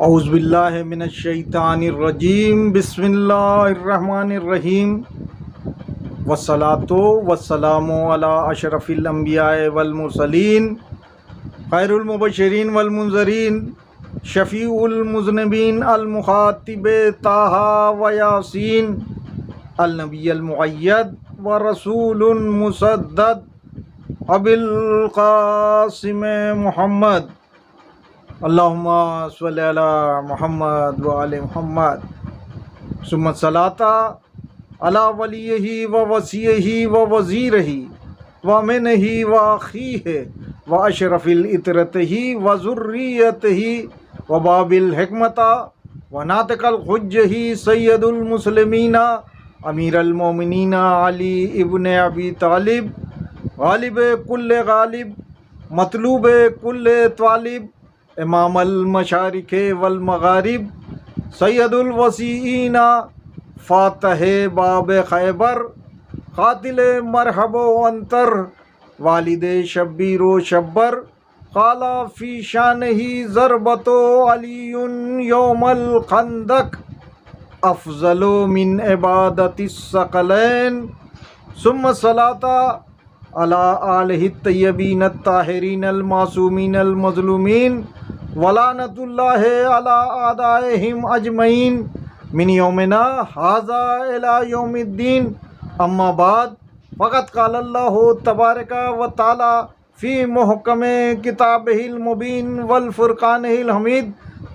औज़ुबिल्लाहि मिनश्शैतानिर्रजीम बिस्मिल्लाहिर्रहमानिर्रहीम वस्सलातु वस्सलामु अला अशरफिल अंबियाए वल मुरसलीन खैरुल मुबश्शिरीन वल मुनज़रीन शफ़ीउल मुज़निबीन अल मुखातिबे ताहा व यासीन अल नबिय्युल मुअय्यद व रसूलुन मुसद्दद अबिल क़ासिम मुहम्मद अल्लाहुम्मा सल्लि अला मुहम्मद व आले मुहम्मद सुम्मा सलाता अला वलियही व वसीयही व वज़ीरही व मिनही व अख़ीहि व अशरफिल इतरतही व ज़ुर्रियतही व बाबिल हिकमता व नातिक़ल हुज्जही सय्यदुल मुस्लिमीना अमीरुल मोमिनीना अली इब्न अबी तालिब गालिब कुल्ले गालिब मतलूब कुल्ले तालिब इमामुल मशारिक़ वल मगारिब सैयदुल वसीईना फ़ातिह बाब खैबर क़ातिल मरहबो अंतर वालिद शब्बीर व शब्बर क़ाला फ़ी शानिही ज़रबतो अलीयुन यौमल खंदक अफ़ज़लो मिन इबादतिस सकलैन सुम्मा सलाता अला आलिहि तय्यबीन ताहिरीन अल मासूमीन अल मज़लूमीन वलानतुल्लाहि अला आदाइहिम अजमईन मिन यौमिना हाज़ा इला यौमिद्दीन अम्मा बाद फ़क़त क़ालल्लाहु तबारका व तआला फ़ी मुहकमे किताबिहिल मुबीन वल फ़ुरक़ानिहिल हमीद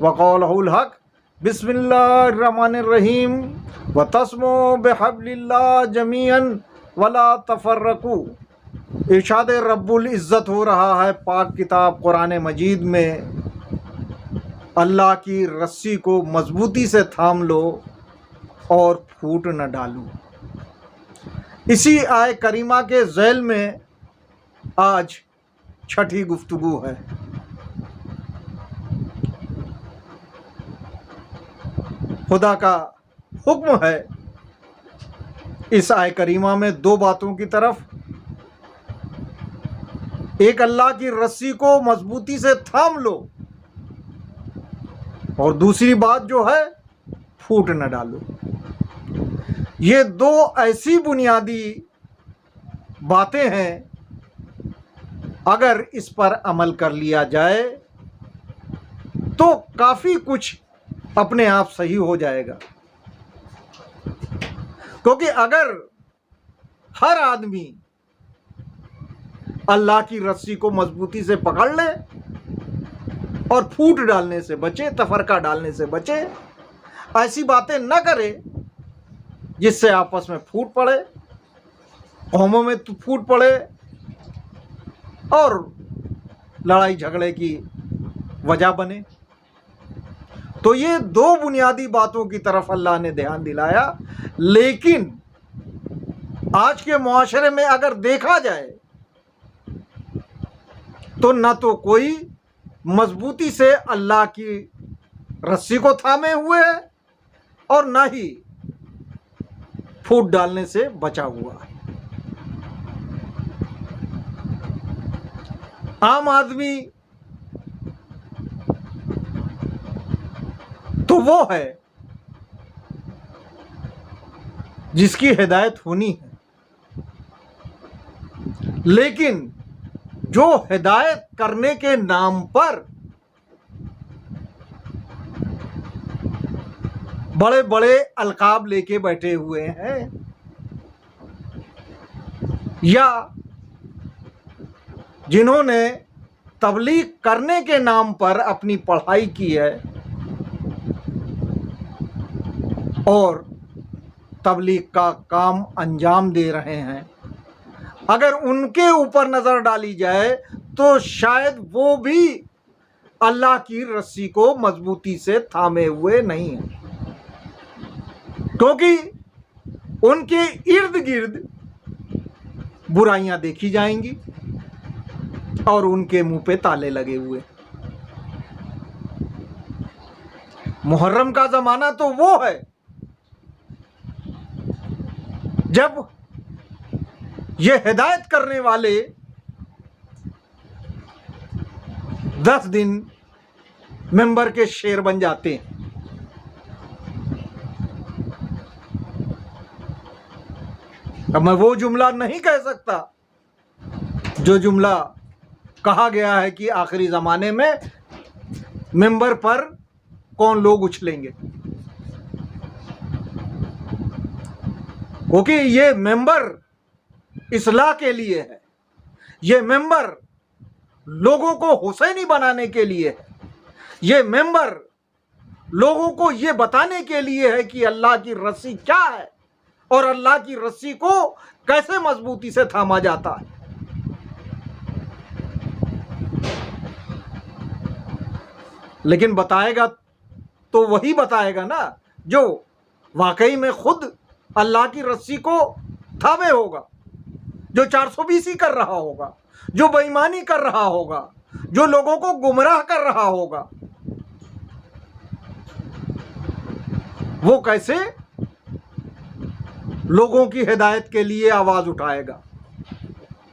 व क़ौलुहुल हक़ बिस्मिल्लाहिर्रहमानिर्रहीम व तस्मो बिहब्लिल्लाह जमीअन वला तफ़र्रक़ू। इरशाद रब्बुल इज़्ज़त हो रहा है पाक किताब कुरान मजीद में, अल्लाह की रस्सी को मजबूती से थाम लो और फूट न डालो। इसी आय करीमा के ज़ैल में आज छठी गुफ्तगू है। खुदा का हुक्म है इस आय करीमा में दो बातों की तरफ, एक अल्लाह की रस्सी को मजबूती से थाम लो और दूसरी बात जो है फूट न डालो। ये दो ऐसी बुनियादी बातें हैं, अगर इस पर अमल कर लिया जाए तो काफ़ी कुछ अपने आप सही हो जाएगा। क्योंकि अगर हर आदमी अल्लाह की रस्सी को मजबूती से पकड़ ले और फूट डालने से बचे, तफरका डालने से बचे, ऐसी बातें न करे जिससे आपस में फूट पड़े, कौमों में फूट पड़े और लड़ाई झगड़े की वजह बने, तो ये दो बुनियादी बातों की तरफ अल्लाह ने ध्यान दिलाया। लेकिन आज के मुआशरे में अगर देखा जाए तो न तो कोई मजबूती से अल्लाह की रस्सी को थामे हुए है और न ही फूट डालने से बचा हुआ है। आम आदमी तो वो है जिसकी हिदायत होनी है, लेकिन जो हिदायत करने के नाम पर बड़े बड़े अलकाब लेके बैठे हुए हैं या जिन्होंने तबलीग करने के नाम पर अपनी पढ़ाई की है और तबलीग का काम अंजाम दे रहे हैं, अगर उनके ऊपर नज़र डाली जाए तो शायद वो भी अल्लाह की रस्सी को मजबूती से थामे हुए नहीं हैं, क्योंकि उनके इर्द गिर्द बुराइयां देखी जाएंगी और उनके मुंह पे ताले लगे हुए। मुहर्रम का ज़माना तो वो है जब ये हिदायत करने वाले 10 दिन मेंबर के शेर बन जाते हैं। अब मैं वो जुमला नहीं कह सकता जो जुमला कहा गया है कि आखिरी ज़माने में मेंबर पर कौन लोग उछलेंगे, क्योंकि ये मेंबर इस्लाह के लिए है, ये मेंबर लोगों को हुसैनी बनाने के लिए है, ये मेंबर लोगों को ये बताने के लिए है कि अल्लाह की रस्सी क्या है और अल्लाह की रस्सी को कैसे मजबूती से थामा जाता है। लेकिन बताएगा तो वही बताएगा ना जो वाकई में खुद अल्लाह की रस्सी को थामे होगा, जो 420 कर रहा होगा, जो बेईमानी कर रहा होगा, जो लोगों को गुमराह कर रहा होगा। वो कैसे लोगों की हिदायत के लिए आवाज उठाएगा,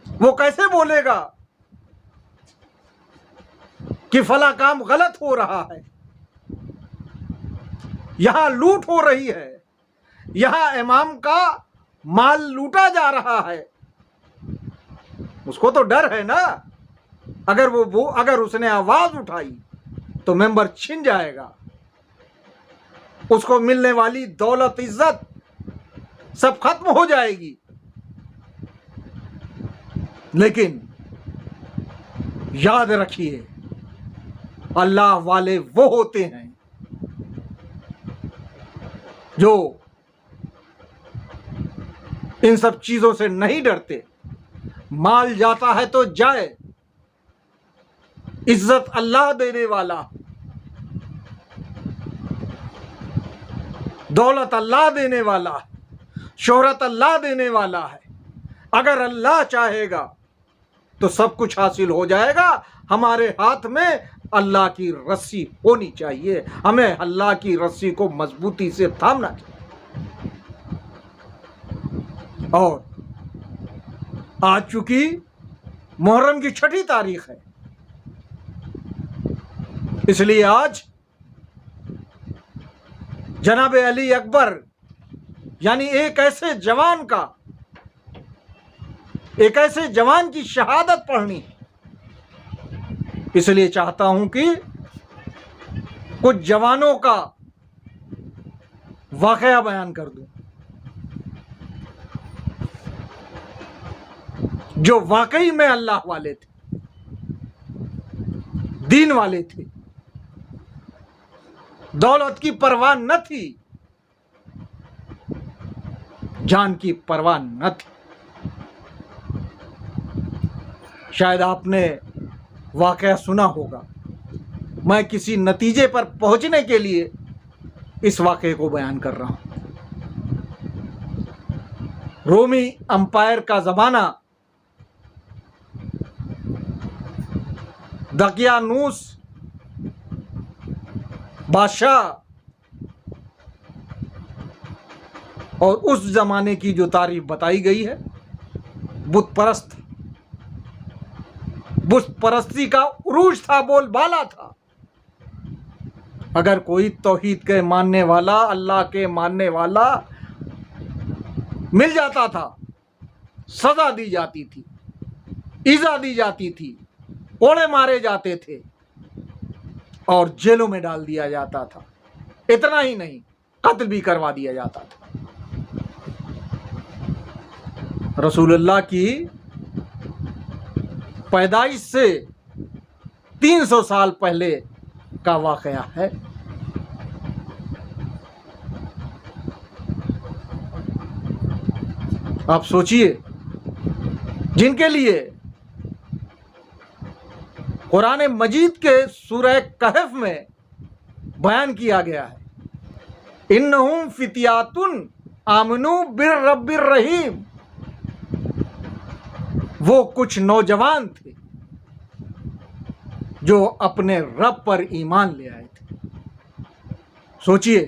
वो कैसे बोलेगा कि फला काम गलत हो रहा है, यहां लूट हो रही है, यहां इमाम का माल लूटा जा रहा है। उसको तो डर है ना, अगर उसने आवाज उठाई तो मेंबर छिन जाएगा, उसको मिलने वाली दौलत इज्जत सब खत्म हो जाएगी। लेकिन याद रखिए, अल्लाह वाले वो होते हैं जो इन सब चीजों से नहीं डरते। माल जाता है तो जाए, इज्जत अल्लाह देने वाला, दौलत अल्लाह देने वाला, शोहरत अल्लाह देने वाला है। अगर अल्लाह चाहेगा तो सब कुछ हासिल हो जाएगा। हमारे हाथ में अल्लाह की रस्सी होनी चाहिए, हमें अल्लाह की रस्सी को मजबूती से थामना चाहिए। और आज चूंकि मुहर्रम की 6ठी तारीख है, इसलिए आज जनाब अली अकबर यानी एक ऐसे जवान की शहादत पढ़नी है। इसलिए चाहता हूं कि कुछ जवानों का वाकया बयान कर दूं जो वाकई में अल्लाह वाले थे, दीन वाले थे, दौलत की परवाह न थी, जान की परवाह न थी। शायद आपने वाकया सुना होगा। मैं किसी नतीजे पर पहुंचने के लिए इस वाकये को बयान कर रहा हूं। रोमी अंपायर का जमाना, दकियानूस बादशाह, और उस जमाने की जो तारीफ बताई गई है, बुत परस्ती का उरूज था, बोलबाला था। अगर कोई तौहीद के मानने वाला, अल्लाह के मानने वाला मिल जाता था, सजा दी जाती थी, ईजा दी जाती थी, कोड़े मारे जाते थे और जेलों में डाल दिया जाता था। इतना ही नहीं, कत्ल भी करवा दिया जाता था। रसूलुल्लाह की पैदाइश से 300 साल पहले का वाकया है। आप सोचिए, जिनके लिए कुरान मजीद के सूरह कहफ में बयान किया गया है, इन्नहुम फितियातुन आमनू बिर रब्बिर रहीम, वो कुछ नौजवान थे जो अपने रब पर ईमान ले आए थे। सोचिए,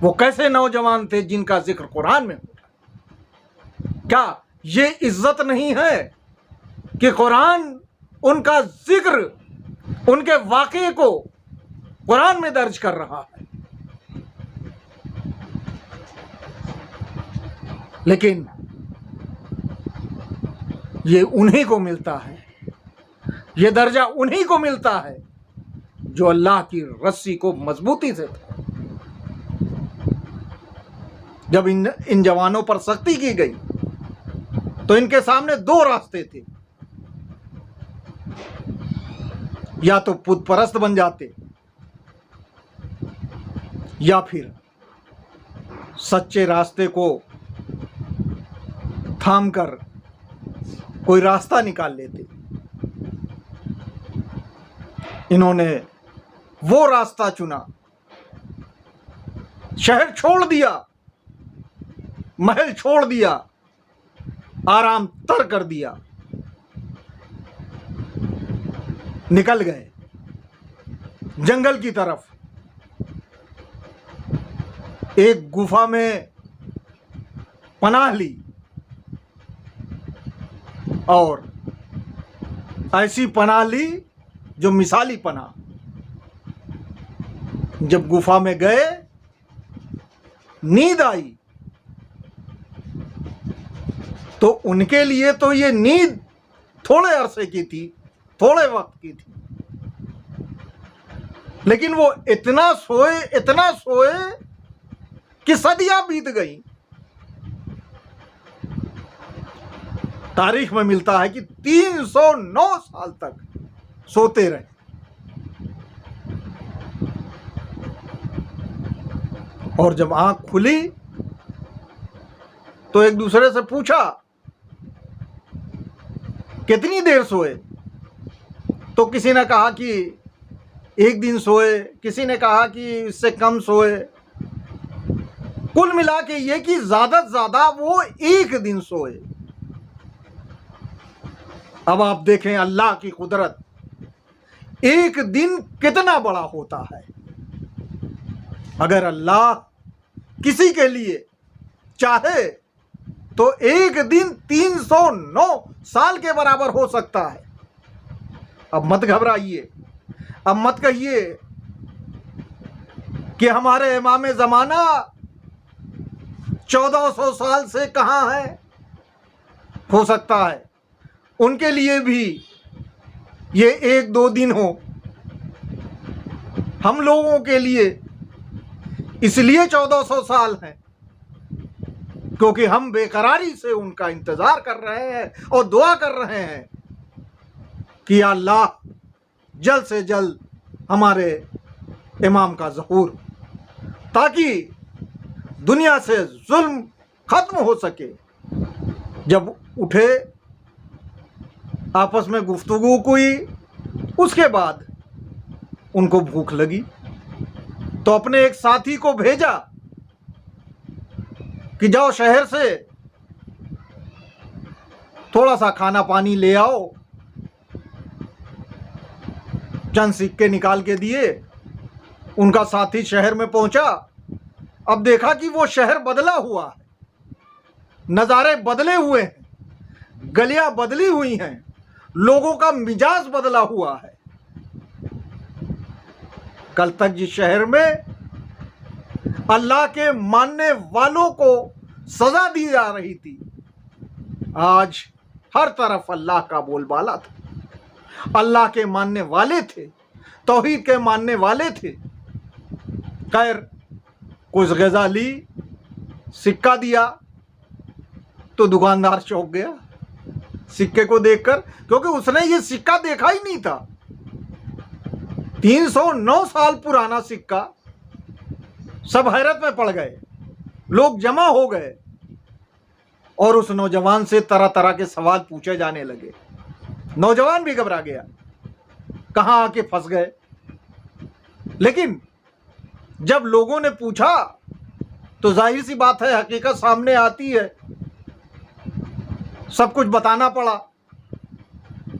वो कैसे नौजवान थे जिनका जिक्र कुरान में होता। क्या ये इज्जत नहीं है कि कुरान उनका जिक्र उनके वाक़े को कुरान में दर्ज कर रहा है। लेकिन ये उन्हीं को मिलता है, ये दर्जा उन्हीं को मिलता है जो अल्लाह की रस्सी को मजबूती से था। जब इन जवानों पर सख्ती की गई तो इनके सामने दो रास्ते थे, या तो पुत परस्त बन जाते या फिर सच्चे रास्ते को थाम कर कोई रास्ता निकाल लेते। इन्होंने वो रास्ता चुना, शहर छोड़ दिया, महल छोड़ दिया, आराम तर कर दिया, निकल गए जंगल की तरफ। एक गुफा में पनाह ली और ऐसी पनाह ली जो मिसाली पनाह। जब गुफा में गए, नींद आई तो उनके लिए तो ये नींद थोड़े अरसे की थी, थोड़े वक्त की थी, लेकिन वो इतना सोए कि सदियां बीत गई। तारीख में मिलता है कि 309 साल तक सोते रहे। और जब आंख खुली तो एक दूसरे से पूछा कितनी देर सोए, तो किसी ने कहा कि एक दिन सोए, किसी ने कहा कि इससे कम सोए। कुल मिला के ये कि ज्यादा से ज्यादा वो एक दिन सोए। अब आप देखें अल्लाह की कुदरत, एक दिन कितना बड़ा होता है। अगर अल्लाह किसी के लिए चाहे तो एक दिन 309 साल के बराबर हो सकता है। अब मत घबराइए, अब मत कहिए कि हमारे इमाम ज़माना 1400 साल से कहाँ है। हो सकता है उनके लिए भी ये 1-2 दिन हो। हम लोगों के लिए इसलिए 1400 साल हैं क्योंकि हम बेकरारी से उनका इंतजार कर रहे हैं और दुआ कर रहे हैं कि अल्लाह जल्द से जल्द हमारे इमाम का ज़हूर, ताकि दुनिया से जुल्म खत्म हो सके। जब उठे, आपस में गुफ्तगू हुई, उसके बाद उनको भूख लगी तो अपने एक साथी को भेजा कि जाओ शहर से थोड़ा सा खाना पानी ले आओ। चंद सिक्के निकाल के दिए। उनका साथी शहर में पहुंचा। अब देखा कि वो शहर बदला हुआ है, नज़ारे बदले हुए हैं, गलियां बदली हुई हैं, लोगों का मिजाज बदला हुआ है। कल तक जिस शहर में अल्लाह के मानने वालों को सजा दी जा रही थी, आज हर तरफ अल्लाह का बोलबाला था। अल्लाह के मानने वाले थे, तौहीद के मानने वाले थे। खैर, कुछ ग़िज़ा ली, सिक्का दिया तो दुकानदार चौंक गया सिक्के को देखकर, क्योंकि उसने ये सिक्का देखा ही नहीं था। 309 साल पुराना सिक्का। सब हैरत में पड़ गए, लोग जमा हो गए और उस नौजवान से तरह तरह के सवाल पूछे जाने लगे। नौजवान भी घबरा गया, कहां आके फंस गए। लेकिन जब लोगों ने पूछा तो जाहिर सी बात है, हकीकत सामने आती है। सब कुछ बताना पड़ा,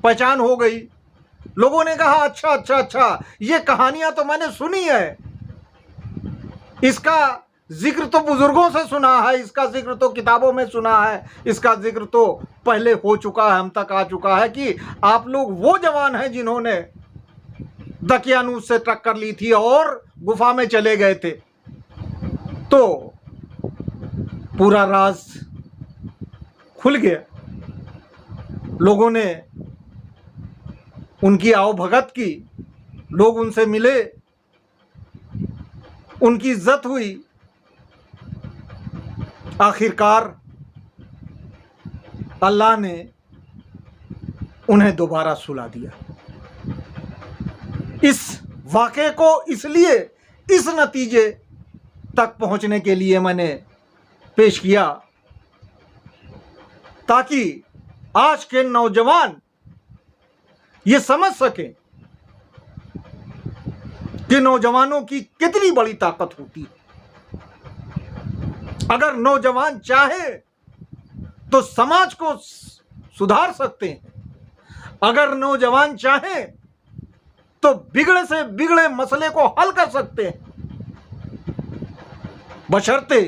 पहचान हो गई। लोगों ने कहा अच्छा अच्छा अच्छा, ये कहानियां तो मैंने सुनी है, इसका जिक्र तो बुजुर्गों से सुना है, इसका जिक्र तो किताबों में सुना है, इसका जिक्र तो पहले हो चुका है, हम तक आ चुका है कि आप लोग वो जवान हैं जिन्होंने दकियानूस से टक्कर ली थी और गुफा में चले गए थे। तो पूरा राज खुल गया। लोगों ने उनकी आवभगत की, लोग उनसे मिले, उनकी इज्जत हुई। आखिरकार अल्लाह ने उन्हें दोबारा सुला दिया। इस वाक़े को इसलिए इस नतीजे तक पहुंचने के लिए मैंने पेश किया ताकि आज के नौजवान ये समझ सकें कि नौजवानों की कितनी बड़ी ताकत होती है। अगर नौजवान चाहे तो समाज को सुधार सकते हैं। अगर नौजवान चाहे तो बिगड़े से बिगड़े मसले को हल कर सकते हैं, बशर्ते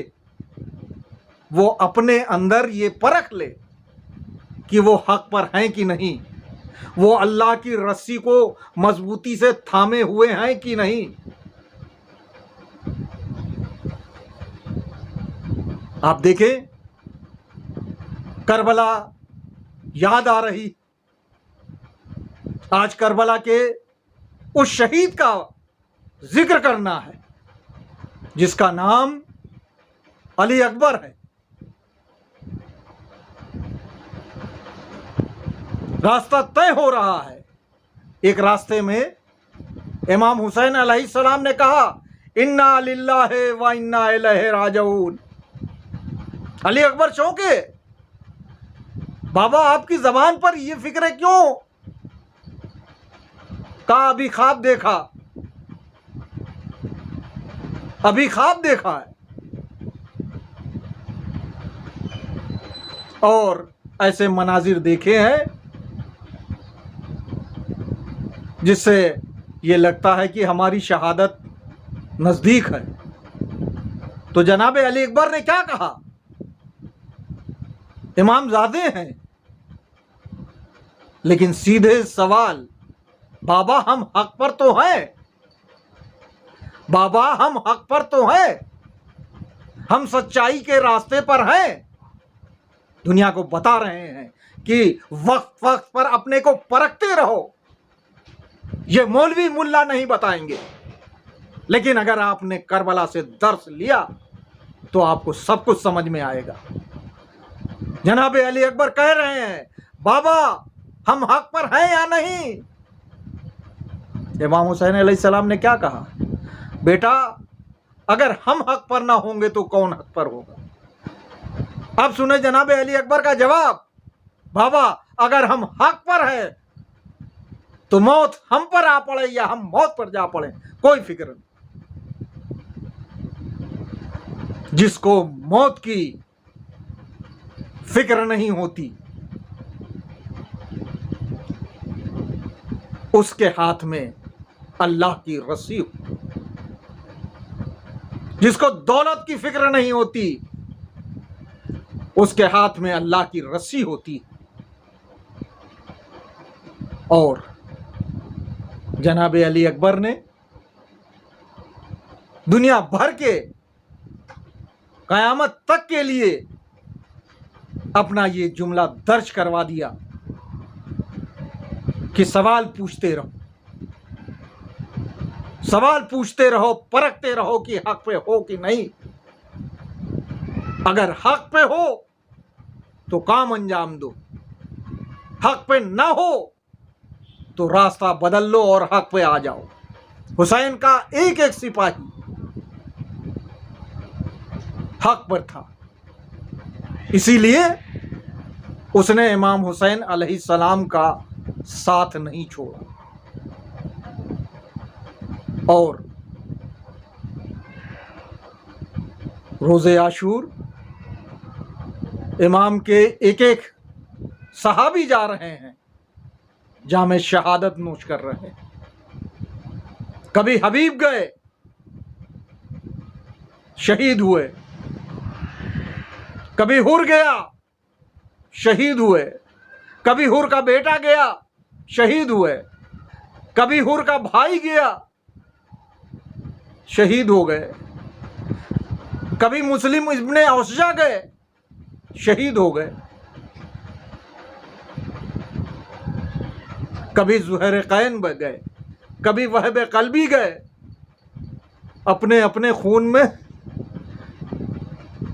वो अपने अंदर ये परख ले कि वो हक पर हैं कि नहीं, वो अल्लाह की रस्सी को मजबूती से थामे हुए हैं कि नहीं। आप देखें, करबला याद आ रही। आज करबला के उस शहीद का जिक्र करना है जिसका नाम अली अकबर है। रास्ता तय हो रहा है। एक रास्ते में इमाम हुसैन अलैहिस्सलाम ने कहा, इन्ना लिल्लाहि व इन्ना इलैहि राजिऊन। अली अकबर चौंके, बाबा आपकी जबान पर यह फिक्र क्यों? कहा अभी ख्वाब देखा, अभी ख्वाब देखा है। और ऐसे मनाजिर देखे हैं जिससे ये लगता है कि हमारी शहादत नजदीक है। तो जनाब अली अकबर ने क्या कहा? इमामजादे हैं, लेकिन सीधे सवाल, बाबा हम हक पर तो हैं, बाबा हम हक पर तो हैं, हम सच्चाई के रास्ते पर हैं। दुनिया को बता रहे हैं कि वक्त वक्त पर अपने को परखते रहो। ये मौलवी मुल्ला नहीं बताएंगे, लेकिन अगर आपने करबला से दर्स लिया तो आपको सब कुछ समझ में आएगा। जनाब अली अकबर कह रहे हैं, बाबा हम हक पर हैं या नहीं? इमाम हुसैन अलैहिस्सलाम ने क्या कहा? बेटा अगर हम हक पर ना होंगे तो कौन हक पर होगा? अब सुने जनाब अली अकबर का जवाब, बाबा अगर हम हक पर हैं तो मौत हम पर आ पड़े या हम मौत पर जा पड़े, कोई फिक्र नहीं। जिसको मौत की फिक्र नहीं होती उसके हाथ में अल्लाह की रस्सी होती। जिसको दौलत की फिक्र नहीं होती उसके हाथ में अल्लाह की रस्सी होती। और जनाब अली अकबर ने दुनिया भर के कयामत तक के लिए अपना ये जुमला दर्ज करवा दिया कि सवाल पूछते रहो, सवाल पूछते रहो, परखते रहो कि हक पे हो कि नहीं। अगर हक पे हो तो काम अंजाम दो, हक पे ना हो तो रास्ता बदल लो और हक पे आ जाओ। हुसैन का एक एक सिपाही हक पर था, इसीलिए उसने इमाम हुसैन अलैहिस्सलाम का साथ नहीं छोड़ा। और रोज़े आशूर इमाम के एक एक सहाबी जा रहे हैं, जामे शहादत नोश कर रहे हैं। कभी हबीब गए, शहीद हुए, कभी हुर गया, शहीद हुए, कभी हुर का बेटा गया, शहीद हुए, कभी हुर का भाई गया, शहीद हो गए। कभी मुस्लिम इब्ने औसजा गए, शहीद हो गए। कभी ज़ुहैर कैन गए, कभी वहब कल्बी गए, अपने अपने खून में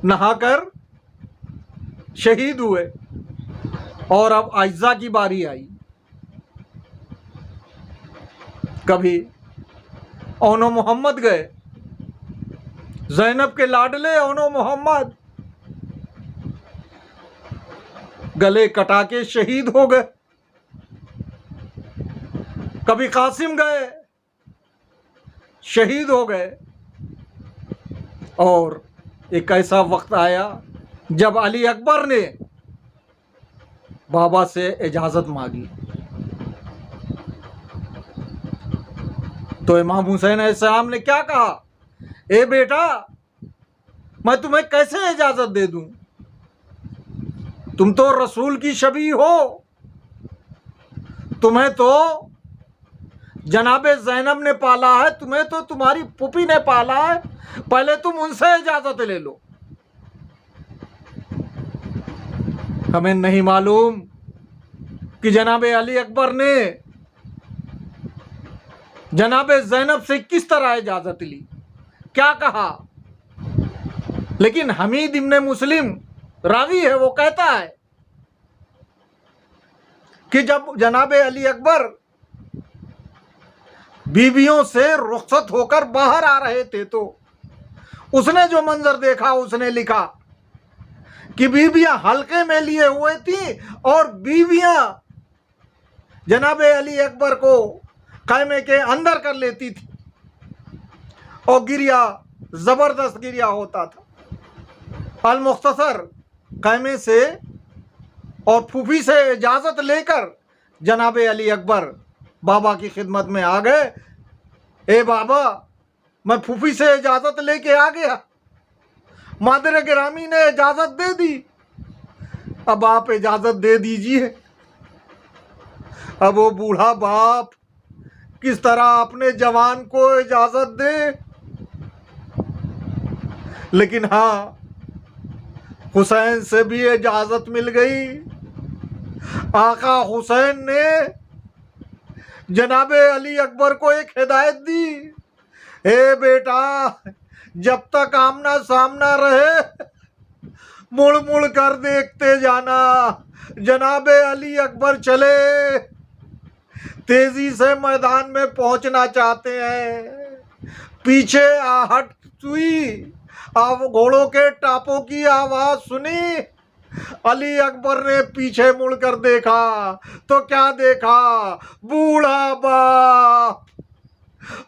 नहाकर शहीद हुए। और अब आइज़ा की बारी आई। कभी ओनो मोहम्मद गए, ज़ैनब के लाडले ओनो मोहम्मद गले कटा के शहीद हो गए। कभी कासिम गए, शहीद हो गए। और एक ऐसा वक्त आया जब अली अकबर ने बाबा से इजाज़त मांगी, तो इमाम हुसैन अलैहिस्सलाम ने क्या कहा, ए बेटा, मैं तुम्हें कैसे इजाज़त दे दूं? तुम तो रसूल की शबी हो, तुम्हें तो जनाबे ज़ैनब ने पाला है, तुम्हें तो तुम्हारी पुपी ने पाला है, पहले तुम उनसे इजाज़त ले लो। हमें नहीं मालूम कि जनाबे अली अकबर ने जनाबे ज़ैनब से किस तरह इजाज़त ली, क्या कहा। लेकिन हमीद इब्ने मुस्लिम रावी है, वो कहता है कि जब जनाबे अली अकबर बीवियों से रुखसत होकर बाहर आ रहे थे तो उसने जो मंजर देखा, उसने लिखा कि बीवियां हल्के में लिए हुए थी और बीवियां जनाबे अली अकबर को खैमे के अंदर कर लेती थी और गिरिया जबरदस्त गिरिया होता था। अल मुख्तसर खैमे से और फूफी से इजाज़त लेकर जनाबे अली अकबर बाबा की खिदमत में आ गए। ए बाबा, मैं फूफी से इजाज़त लेके आ गया, मादर गिरामी ने इजाज़त दे दी, अब आप इजाज़त दे दीजिए। अब वो बूढ़ा बाप किस तरह अपने जवान को इजाज़त दे। लेकिन हाँ, हुसैन से भी इजाज़त मिल गई। आका हुसैन ने जनाबे अली अकबर को एक हिदायत दी, ए बेटा, जब तक आमना सामना रहे मुड़ मुड़ कर देखते जाना। जनाबे अली अकबर चले, तेजी से मैदान में पहुंचना चाहते हैं, पीछे आहट हुई, अब घोड़ों के टापों की आवाज सुनी। अली अकबर ने पीछे मुड़कर देखा तो क्या देखा, बूढ़ा बाप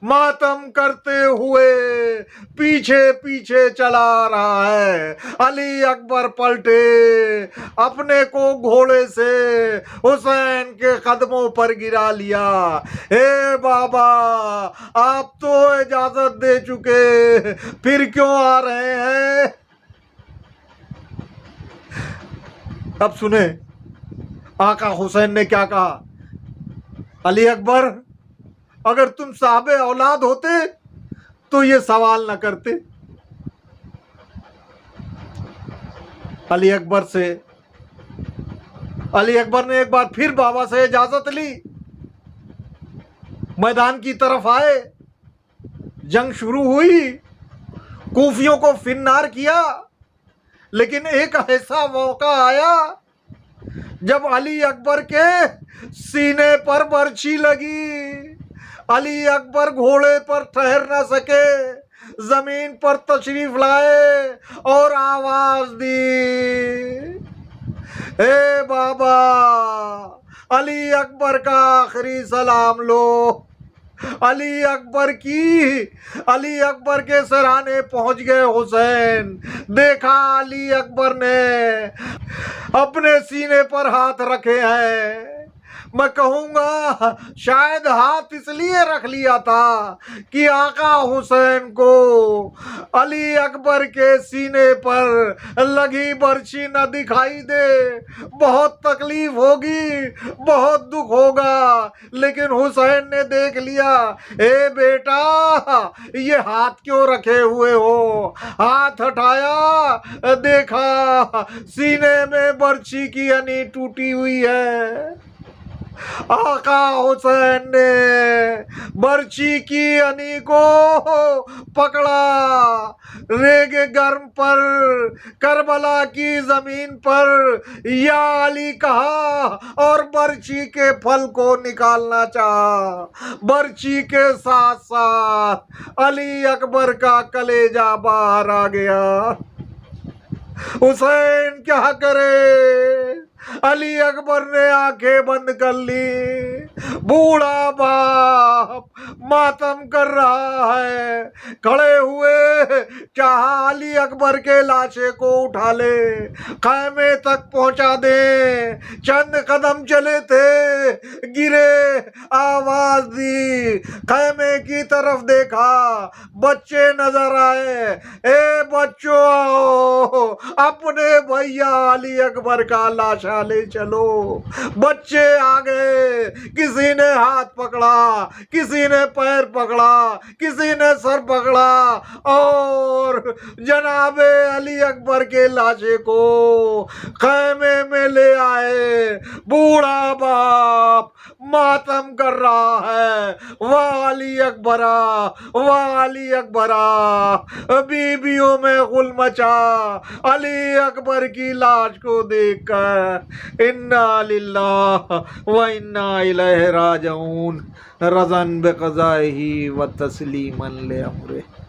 मातम करते हुए पीछे पीछे चला रहा है। अली अकबर पलटे, अपने को घोड़े से हुसैन के कदमों पर गिरा लिया। ए बाबा, आप तो इजाजत दे चुके, फिर क्यों आ रहे हैं? अब सुने आका हुसैन ने क्या कहा, अली अकबर, अगर तुम साहबे औलाद होते तो ये सवाल न करते। अली अकबर ने एक बार फिर बाबा से इजाजत ली, मैदान की तरफ आए, जंग शुरू हुई, कूफियों को फिन्नार किया। लेकिन एक ऐसा मौका आया जब अली अकबर के सीने पर बर्छी लगी। अली अकबर घोड़े पर ठहर न सके, जमीन पर तशरीफ लाए और आवाज दी, ए बाबा, अली अकबर का आखिरी सलाम लो। अली अकबर के सराहने पहुंच गए हुसैन। देखा अली अकबर ने अपने सीने पर हाथ रखे हैं, मैं कहूँगा शायद हाथ इसलिए रख लिया था कि आका हुसैन को अली अकबर के सीने पर लगी बर्छी न दिखाई दे, बहुत तकलीफ होगी, बहुत दुख होगा। लेकिन हुसैन ने देख लिया, ए बेटा ये हाथ क्यों रखे हुए हो? हाथ हटाया, देखा सीने में बर्छी की अनी टूटी हुई है। आका हुसैन ने बर्छी की अनी को पकड़ा, रेगे गर्म पर करबला की जमीन पर या अली कहा और बर्छी के फल को निकालना चाहा। बर्छी के साथ साथ अली अकबर का कलेजा बाहर आ गया। हुसैन क्या करे? अली अकबर ने आंखें बंद कर ली। बूढ़ा बाप मातम कर रहा है। खड़े हुए चाहा अली अकबर के लाशे को उठा ले, खैमे तक पहुंचा दे। चंद कदम चले थे, गिरे, आवाज दी, खैमे की तरफ देखा, बच्चे नजर आए। ए बच्चों आओ, अपने भैया अली अकबर का लाशा ले चलो। बच्चे आ गए, किसी ने हाथ पकड़ा, किसी ने पैर पकड़ा, किसी ने सर पकड़ा और जनाबे अली अकबर के लाशे को खैमे में ले आए। बूढ़ा बाप मातम कर रहा है, वाह अली अकबरा, वाह अली अकबरा। बीबियों में गुल मचा अली अकबर की लाश को देखकर। इन्ना लिल्लाह व इन्ना इलैहि राजिऊन, रज़न बिक़ज़ाइही व तस्लीमन लिअम्रिही।